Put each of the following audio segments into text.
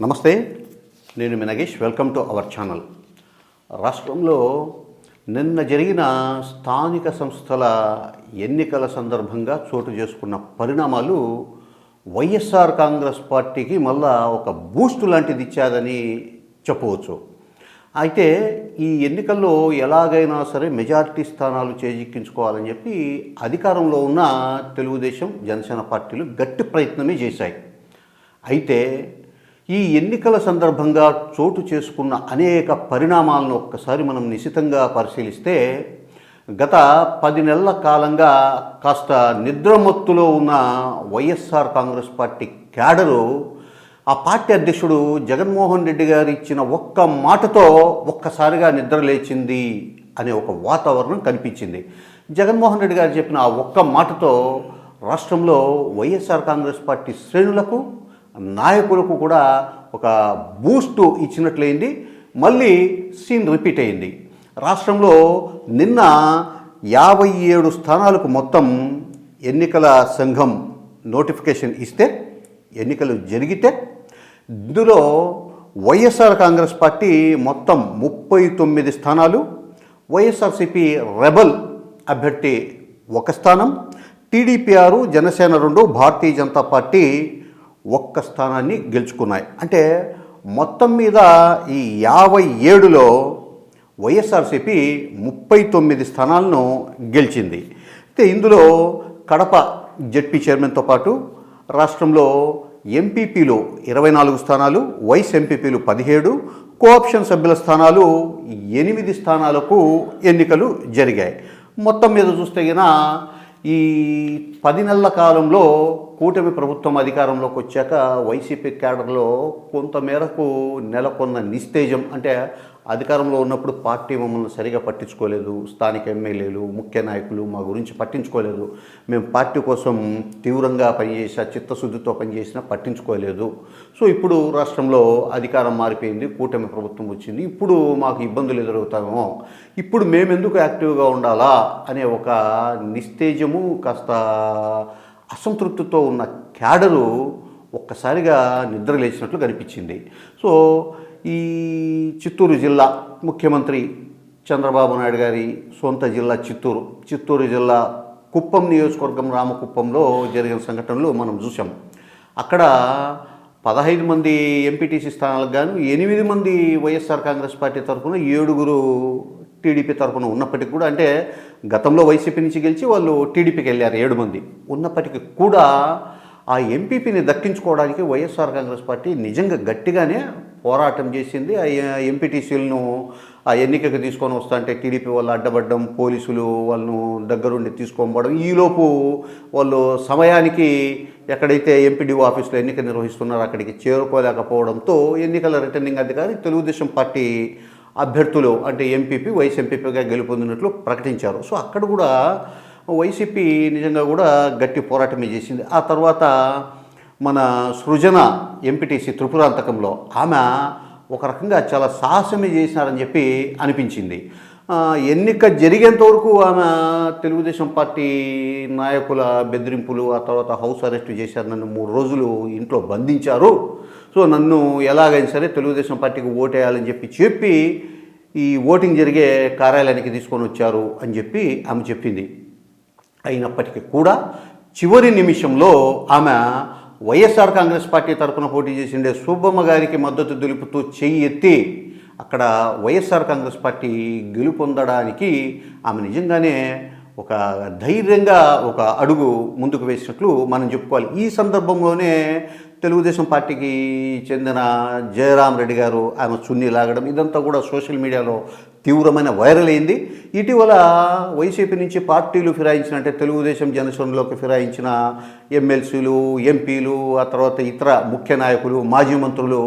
నమస్తే, నేను మీ Nagesh. Welcome to our channel. రాష్ట్రంలో నిన్న జరిగిన స్థానిక సంస్థల ఎన్నికల సందర్భంగా చోటు చేసుకున్న పరిణామాలు వైఎస్ఆర్ కాంగ్రెస్ పార్టీకి మళ్ళా ఒక బూస్ట్ లాంటిది ఇచ్చాదని చెప్పవచ్చు. అయితే ఈ ఎన్నికల్లో ఎలాగైనా సరే మెజారిటీ స్థానాలు చేజిక్కించుకోవాలని చెప్పి అధికారంలో ఉన్న తెలుగుదేశం, జనసేన పార్టీలు గట్టి ప్రయత్నమే చేశాయి. అయితే ఈ ఎన్నికల సందర్భంగా చోటు చేసుకున్న అనేక పరిణామాలను ఒక్కసారి మనం నిశితంగా పరిశీలిస్తే గత 10 నెలల కాలంగా కాస్త నిద్రమత్తులో ఉన్న వైఎస్ఆర్ కాంగ్రెస్ పార్టీ క్యాడరు ఆ పార్టీ అధ్యక్షుడు జగన్మోహన్ రెడ్డి గారు ఇచ్చిన ఒక్క మాటతో ఒక్కసారిగా నిద్ర లేచింది అనే ఒక వాతావరణం కనిపించింది. జగన్మోహన్ రెడ్డి గారు చెప్పిన ఆ ఒక్క మాటతో రాష్ట్రంలో వైఎస్ఆర్ కాంగ్రెస్ పార్టీ శ్రేణులకు, నాయకులకు కూడా ఒక బూస్టు ఇచ్చినట్లయింది. మళ్ళీ సీన్ రిపీట్ అయింది. రాష్ట్రంలో నిన్న 57 స్థానాలకు మొత్తం ఎన్నికల సంఘం నోటిఫికేషన్ ఇస్తే, ఎన్నికలు జరిగితే ఇందులో వైఎస్ఆర్ కాంగ్రెస్ పార్టీ మొత్తం 39 స్థానాలు, వైఎస్ఆర్సీపీ రెబల్ అభ్యర్థి 1 స్థానం, టీడీపీ 6, జనసేన 2, భారతీయ జనతా పార్టీ 1 స్థానాన్ని గెలుచుకున్నాయి. అంటే మొత్తం మీద ఈ 57లో వైఎస్ఆర్సీపీ 39 స్థానాలను గెలిచింది. అయితే ఇందులో కడప జెడ్పీ చైర్మన్తో పాటు రాష్ట్రంలో ఎంపీపీలు 24 స్థానాలు, వైస్ ఎంపీపీలు 17, కోఆప్షన్ సభ్యుల స్థానాలు 8 స్థానాలకు ఎన్నికలు జరిగాయి. మొత్తం మీద చూస్తే గిన ఈ 10 నెలల కాలంలో కూటమి ప్రభుత్వం అధికారంలోకి వచ్చాక వైసీపీ క్యాడర్లో కొంతమేరకు నెలకొన్న నిస్తేజం, అంటే అధికారంలో ఉన్నప్పుడు పార్టీ మమ్మల్ని సరిగా పట్టించుకోలేదు, స్థానిక ఎమ్మెల్యేలు, ముఖ్య నాయకులు మా గురించి పట్టించుకోలేదు, మేము పార్టీ కోసం తీవ్రంగా పనిచేసా, చిత్తశుద్ధితో పనిచేసినా పట్టించుకోలేదు. సో ఇప్పుడు రాష్ట్రంలో అధికారం మారిపోయింది, కూటమి ప్రభుత్వం వచ్చింది, ఇప్పుడు మాకు ఇబ్బందులు ఎదురవుతామో, ఇప్పుడు మేమెందుకు యాక్టివ్గా ఉండాలా అనే ఒక నిస్తేజము, కాస్త అసంతృప్తితో ఉన్న క్యాడరు ఒక్కసారిగా నిద్ర లేచినట్లు కనిపించింది. సో ఈ చిత్తూరు జిల్లా ముఖ్యమంత్రి చంద్రబాబు నాయుడు గారి సొంత జిల్లా చిత్తూరు జిల్లా కుప్పం నియోజకవర్గం రామకుప్పంలో జరిగిన సంఘటనలు మనం చూసాం. అక్కడ 15 మంది ఎంపీటీసీ స్థానాలకు గాను 8 మంది వైఎస్ఆర్ కాంగ్రెస్ పార్టీ తరఫున, 7 టీడీపీ తరఫున ఉన్నప్పటికీ కూడా, అంటే గతంలో వైసీపీ నుంచి గెలిచి వాళ్ళు టీడీపీకి వెళ్ళారు 7 మంది ఉన్నప్పటికీ కూడా ఆ ఎంపీపీని దక్కించుకోవడానికి వైఎస్ఆర్ కాంగ్రెస్ పార్టీ నిజంగా గట్టిగానే పోరాటం చేసింది. ఆ ఎంపీటీసీలను ఆ ఎన్నికకు తీసుకొని వస్తా అంటే టీడీపీ వాళ్ళు అడ్డపడడం, పోలీసులు వాళ్ళను దగ్గరుండి తీసుకోబడడం, ఈలోపు వాళ్ళు సమయానికి ఎక్కడైతే ఎంపీడీఓ ఆఫీసులో ఎన్నిక నిర్వహిస్తున్నారో అక్కడికి చేరుకోలేకపోవడంతో ఎన్నికల రిటర్నింగ్ అధికారి తెలుగుదేశం పార్టీ అభ్యర్థులు అంటే ఎంపీపీ, వైస్ ఎంపీపీగా గెలుపొందినట్లు ప్రకటించారు. సో అక్కడ కూడా వైసీపీ నిజంగా కూడా గట్టి పోరాటమే చేసింది. ఆ తర్వాత మన సృజన ఎంపీటీసీ త్రిపురాంతకంలో ఆమె ఒక రకంగా చాలా సాహసమే చేసినారని చెప్పి అనిపించింది. ఎన్నిక జరిగేంత వరకు ఆమె తెలుగుదేశం పార్టీ నాయకుల బెదిరింపులు, ఆ తర్వాత హౌస్ అరెస్ట్ చేశారు, నన్ను 3 రోజులు ఇంట్లో బంధించారు, సో నన్ను ఎలాగైనా సరే తెలుగుదేశం పార్టీకి ఓటేయాలని చెప్పి ఈ ఓటింగ్ జరిగే కార్యాలయానికి తీసుకొని వచ్చారు అని చెప్పి ఆమె చెప్పింది. అయినప్పటికీ కూడా చివరి నిమిషంలో ఆమె వైఎస్ఆర్ కాంగ్రెస్ పార్టీ తరఫున పోటీ చేసిండే సుబ్బమ్మ గారికి మద్దతు తెలుపుతూ చెయ్యి ఎత్తి అక్కడ వైఎస్ఆర్ కాంగ్రెస్ పార్టీ గెలుపొందడానికి ఆమె నిజంగానే ఒక ధైర్యంగా ఒక అడుగు ముందుకు వేసినట్లు మనం చెప్పుకోవాలి. ఈ సందర్భంలోనే తెలుగుదేశం పార్టీకి చెందిన జయరాం రెడ్డి గారు ఆమె చున్నీ లాగడం, ఇదంతా కూడా సోషల్ మీడియాలో తీవ్రమైన వైరల్ అయింది. ఇటీవల వైసీపీ నుంచి పార్టీలు ఫిరాయించిన, అంటే తెలుగుదేశం జనసేనలోకి ఫిరాయించిన ఎమ్మెల్సీలు, ఎంపీలు, ఆ తర్వాత ఇతర ముఖ్య నాయకులు, మాజీ మంత్రులు,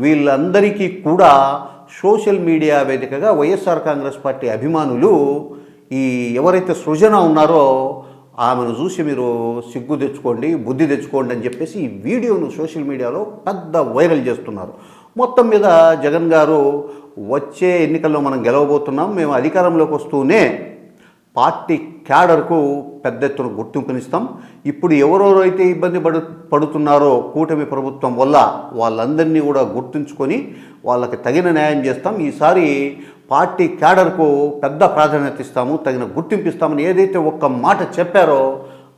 వీళ్ళందరికీ కూడా సోషల్ మీడియా వేదికగా వైఎస్ఆర్ కాంగ్రెస్ పార్టీ అభిమానులు ఈ ఎవరైతే సృజన ఉన్నారో ఆమెను చూసి మీరు సిగ్గు తెచ్చుకోండి, బుద్ధి తెచ్చుకోండి అని చెప్పేసి ఈ వీడియోను సోషల్ మీడియాలో పెద్ద వైరల్ చేస్తున్నారు. మొత్తం మీద జగన్ గారు వచ్చే ఎన్నికల్లో మనం గెలవబోతున్నాం, మేము అధికారంలోకి వస్తూనే పార్టీ క్యాడర్కు పెద్ద ఎత్తున గుర్తింపునిస్తాం. ఇప్పుడు ఎవరెవరైతే ఇబ్బంది పడుతున్నారో కూటమి ప్రభుత్వం వల్ల వాళ్ళందరినీ కూడా గుర్తుంచుకొని వాళ్ళకి తగిన న్యాయం చేస్తాం. ఈసారి పార్టీ క్యాడర్కు పెద్ద ప్రాధాన్యత ఇస్తాము, తగిన గుర్తింపు ఇస్తామని ఏదైతే ఒక్క మాట చెప్పారో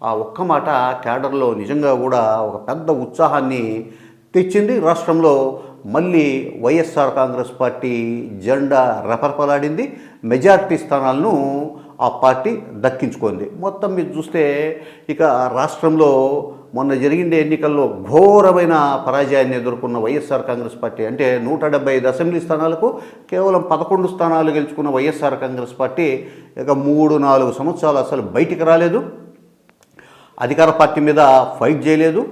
ఆ ఒక్క మాట క్యాడర్లో నిజంగా కూడా ఒక పెద్ద ఉత్సాహాన్ని తెచ్చింది. రాష్ట్రంలో మళ్ళీ వైఎస్ఆర్ కాంగ్రెస్ పార్టీ జెండా రెపరెపలాడింది. మెజారిటీ స్థానాలను ఆ పార్టీ దక్కించుకుంది. మొత్తం మీరు చూస్తే ఇక రాష్ట్రంలో మొన్న జరిగిన ఎన్నికల్లో ఘోరమైన పరాజయాన్ని ఎదుర్కొన్న వైఎస్ఆర్ కాంగ్రెస్ పార్టీ, అంటే 175 అసెంబ్లీ స్థానాలకు కేవలం 11 స్థానాలు గెలుచుకున్న వైఎస్ఆర్ కాంగ్రెస్ పార్టీ ఇక 3-4 సంవత్సరాలు అసలు బయటికి రాలేదు, అధికార పార్టీ మీద ఫైట్ చేయలేదు,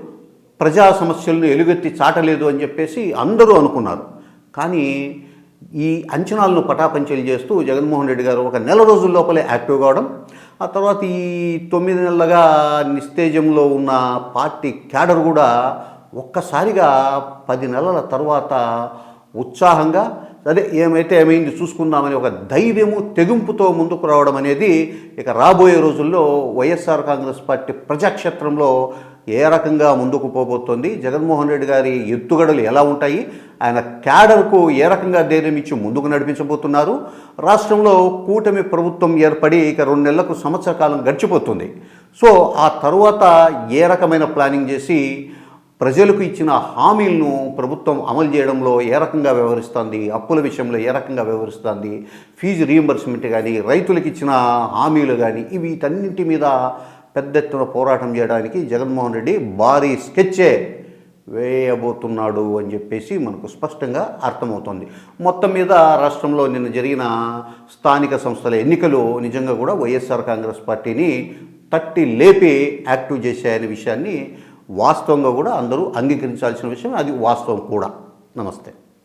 ప్రజా సమస్యలను ఎలుగెత్తి చాటలేదు అని చెప్పేసి అందరూ అనుకున్నారు. కానీ ఈ అంచనాలను పటాపంచలు చేస్తూ జగన్మోహన్ రెడ్డి గారు ఒక నెల రోజుల లోపలే యాక్టివ్ కావడం, ఆ తర్వాత ఈ 9 నెలలుగా నిస్తేజంలో ఉన్న పార్టీ క్యాడర్ కూడా ఒక్కసారిగా 10 నెలల తర్వాత ఉత్సాహంగా అదే ఏమైతే ఏమైంది చూసుకుందామని ఒక ధైర్యము తెగింపుతో ముందుకు రావడం అనేది ఇక రాబోయే రోజుల్లో వైఎస్ఆర్ కాంగ్రెస్ పార్టీ ప్రజాక్షేత్రంలో ఏ రకంగా ముందుకు పోబోతోంది, జగన్మోహన్ రెడ్డి గారి ఎత్తుగడలు ఎలా ఉంటాయి, ఆయన క్యాడర్కు ఏ రకంగా ధైర్యం ఇచ్చి ముందుకు నడిపించబోతున్నారు. రాష్ట్రంలో కూటమి ప్రభుత్వం ఏర్పడి ఇక 2 నెలలకు సంవత్సర కాలం గడిచిపోతుంది. సో ఆ తరువాత ఏ రకమైన ప్లానింగ్ చేసి ప్రజలకు ఇచ్చిన హామీలను ప్రభుత్వం అమలు చేయడంలో ఏ రకంగా వ్యవహరిస్తుంది, అప్పుల విషయంలో ఏ రకంగా వ్యవహరిస్తుంది, ఫీజు రీయింబర్స్మెంట్ కానీ, రైతులకు ఇచ్చిన హామీలు కానీ, వీటన్నింటి మీద పెద్ద ఎత్తున పోరాటం చేయడానికి జగన్మోహన్ రెడ్డి భారీ స్కెచ్చే వేయబోతున్నాడు అని చెప్పేసి మనకు స్పష్టంగా అర్థమవుతుంది. మొత్తం మీద రాష్ట్రంలో నిన్న జరిగిన స్థానిక సంస్థల ఎన్నికలు నిజంగా కూడా వైఎస్ఆర్ కాంగ్రెస్ పార్టీని తట్టి లేపి యాక్టివ్ చేశాయనే విషయాన్ని వాస్తవంగా కూడా అందరూ అంగీకరించాల్సిన విషయం, అది వాస్తవం కూడా. నమస్తే.